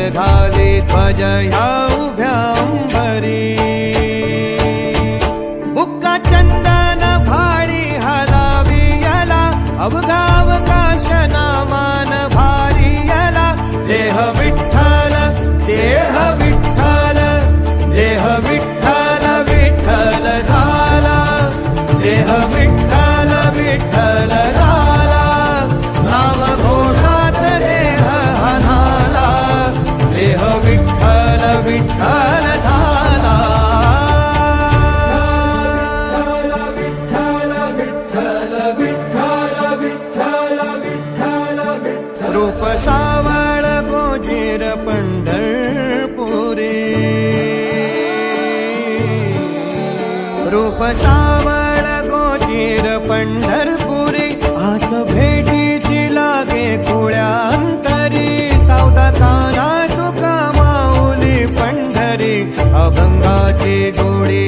घाली ध्वज ह्या उभ्या अंबरी बुक्का चंदन भारी हलावी याला अवघावकाश नामान भारी याला देह विठ्ठल देह विठ्ठल देह विठ्ठल विठ्ठल झाला देह विठ्ठल विठ्ठल झाला नाम घोषात देह हनाला देह विठ्ठल विठ्ठल झाला विठ्ठल विठ्ठल विठ्ठल विठ्ठल विठ्ठल विठ्ठल रूप सावळ गोजीर पंढरपुरी रूप सावळ गोजीर पंढरपुरी आस भेटीची लागे कुळ्या अंतरी सावता काना तुका माऊली पंढरी अभंगाची गोडी